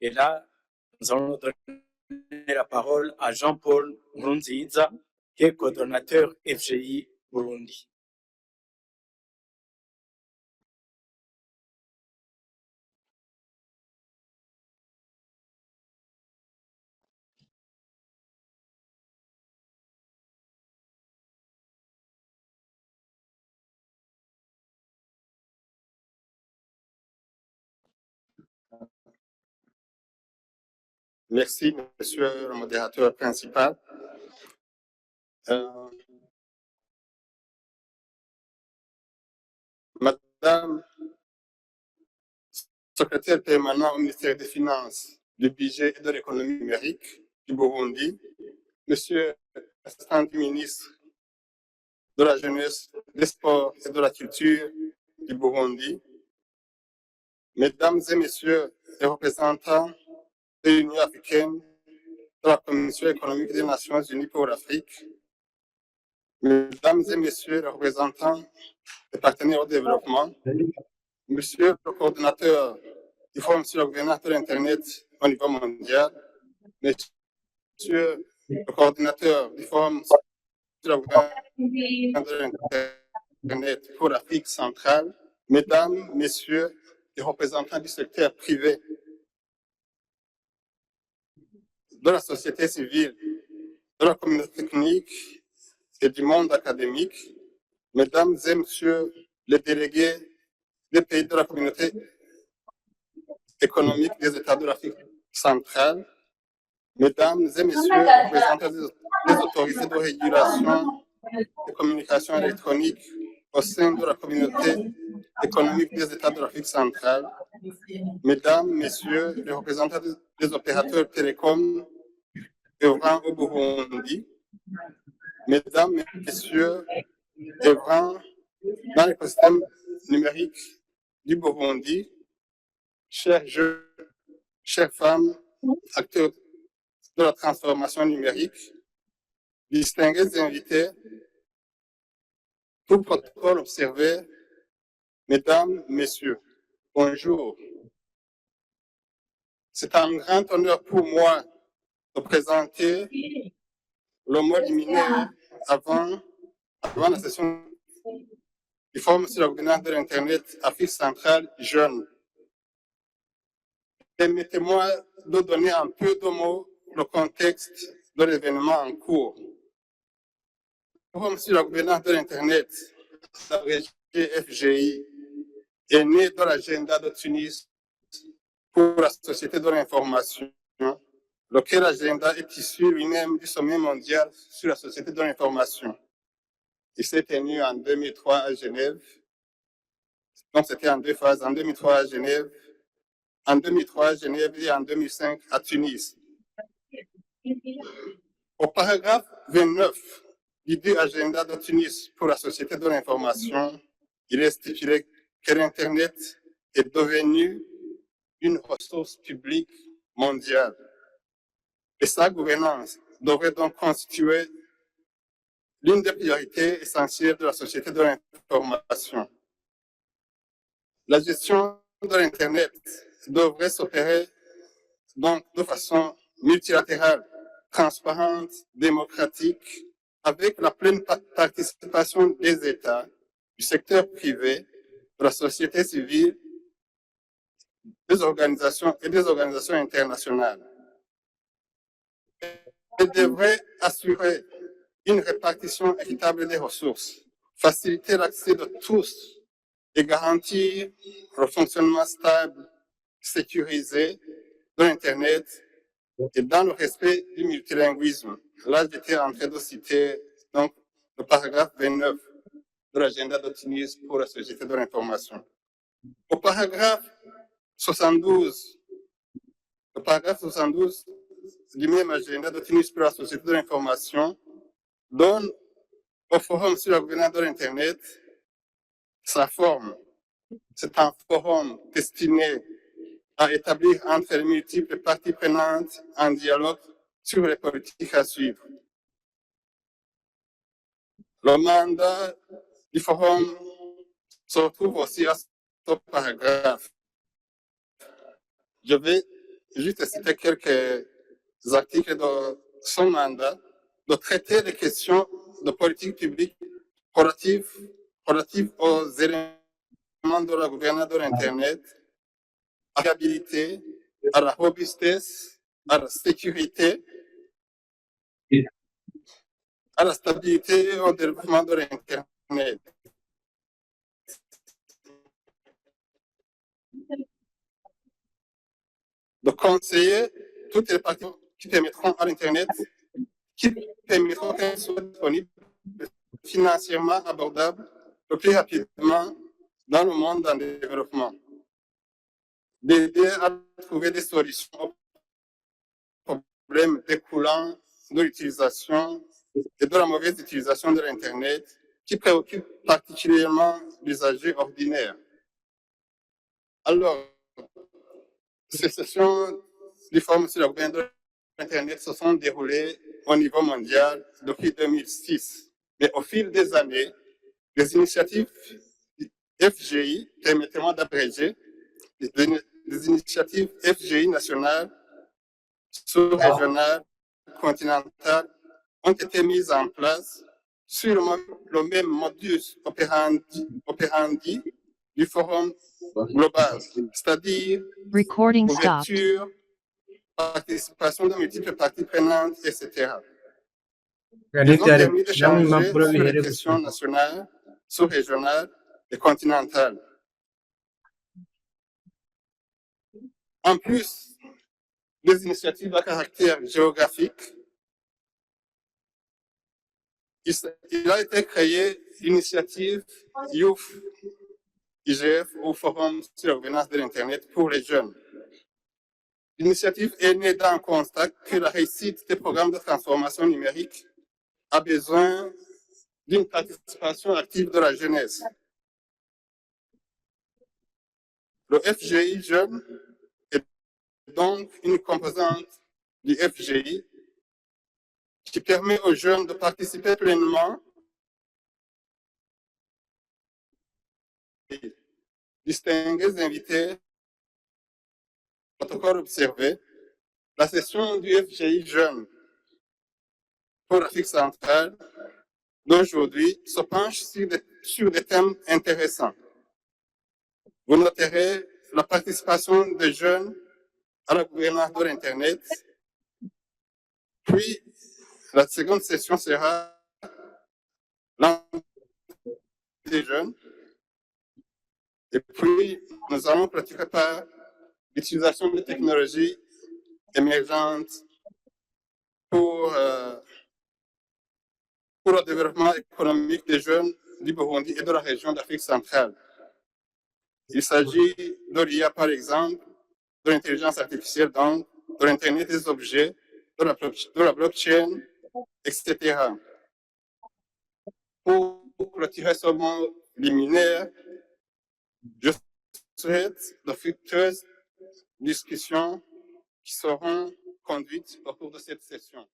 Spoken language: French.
Et là, nous allons donner la parole à Jean-Paul Nkurunziza, qui est coordonnateur FGI Burundi. Merci, monsieur le modérateur principal. Madame secrétaire permanent au ministère des Finances, du Budget et de l'économie numérique du Burundi, monsieur l'assistant du ministre de la Jeunesse, des Sports et de la Culture du Burundi, mesdames et messieurs les représentants de l'Union africaine, de la Commission économique des Nations unies pour l'Afrique, mesdames et messieurs les représentants des partenaires au développement, monsieur le coordonnateur du Forum sur la gouvernance de l'Internet au niveau mondial, monsieur le coordinateur du Forum sur la gouvernance de l'Internet pour l'Afrique centrale, mesdames, messieurs les représentants du secteur privé, de la société civile, de la communauté technique et du monde académique, mesdames et messieurs les délégués des pays de la communauté économique des États de l'Afrique centrale, mesdames et messieurs les représentants des autorités de régulation des communications électroniques au sein de la communauté économique des États de l'Afrique centrale, mesdames, messieurs les représentants des opérateurs télécoms œuvrant au Burundi, mesdames, messieurs œuvrant dans l'écosystème numérique du Burundi, chers jeunes, chères femmes, acteurs de la transformation numérique, distingués invités, tout protocole observé, mesdames, messieurs, bonjour. C'est un grand honneur pour moi de présenter le mot liminaire avant la session du Forum sur la gouvernance de l'Internet Afrique centrale jeune. Permettez-moi de donner un peu de mots le contexte de l'événement en cours. Le Forum sur la gouvernance de l'Internet, la FGI, est né de l'agenda de Tunis pour la société de l'information, lequel agenda est issu lui-même du sommet mondial sur la société de l'information. Il s'est tenu en 2003 à Genève. Donc c'était en deux phases, en 2003 à Genève, en 2003 à Genève et en 2005 à Tunis. Au paragraphe 29 du dit agenda de Tunis pour la société de l'information, il est stipulé que l'Internet est devenu une ressource publique mondiale. Et sa gouvernance devrait donc constituer l'une des priorités essentielles de la société de l'information. La gestion de l'Internet devrait s'opérer donc de façon multilatérale, transparente, démocratique, avec la pleine participation des États, du secteur privé, de la société civile, des organisations internationales. Elle devrait assurer une répartition équitable des ressources, faciliter l'accès de tous et garantir le fonctionnement stable, sécurisé de l'Internet et dans le respect du multilinguisme. Là, j'étais en train de citer donc, le paragraphe 29 de l'agenda de Tunis pour la société de l'information. Au paragraphe 72, du même agenda de Tunis pour la société de l'information donne au Forum sur la gouvernance de l'Internet sa forme. C'est un forum destiné à établir entre les multiples parties prenantes un dialogue sur les politiques à suivre. Le mandat du forum se retrouve aussi à ce paragraphe. Je vais juste citer quelques articles de son mandat, de traiter les questions de politique publique relatives aux éléments de la gouvernance de l'Internet, à la fiabilité, à la robustesse, à la sécurité, à la stabilité et au développement de l'Internet. De conseiller toutes les parties qui permettront à l'Internet, qui permettront qu'elle soit disponible financièrement abordable le plus rapidement dans le monde en développement. D'aider à trouver des solutions aux problèmes découlant de l'utilisation et de la mauvaise utilisation de l'Internet qui préoccupe particulièrement l'usager ordinaire. Alors, ces sessions du Forum sur la gouvernance de l'Internet se sont déroulées au niveau mondial depuis 2006. Mais au fil des années, les initiatives FGI, permettez-moi d'abréger, les initiatives FGI nationales, sous-régionales, continentales ont été mises en place sur le même modus operandi du forum global, c'est-à-dire ouverture, participation de multiples parties prenantes, etc. Ils ont permis d'échanger sur les questions nationales, sous-régionales et continentales. En plus des initiatives à caractère géographique, il a été créé l'initiative Youth IGF au Forum sur la gouvernance de l'Internet pour les jeunes. L'initiative est née d'un constat que la réussite des programmes de transformation numérique a besoin d'une participation active de la jeunesse. Le FGI Jeune est donc une composante du FGI qui permet aux jeunes de participer pleinement. Distingués invités, protocole observé, la session du FGI Jeune pour l'Afrique centrale d'aujourd'hui se penche sur des thèmes intéressants. Vous noterez la participation des jeunes à la gouvernance de l'Internet. Puis, la seconde session sera l'entrée des jeunes. Et puis, nous allons pratiquer par l'utilisation des technologies émergentes pour le développement économique des jeunes du Burundi et de la région d'Afrique centrale. Il s'agit de l'IA, par exemple, de l'intelligence artificielle, donc, de l'Internet des objets, de la blockchain, etc. Pour clôturer ce mot liminaire, je souhaite de fructueuses discussions qui seront conduites au cours de cette session.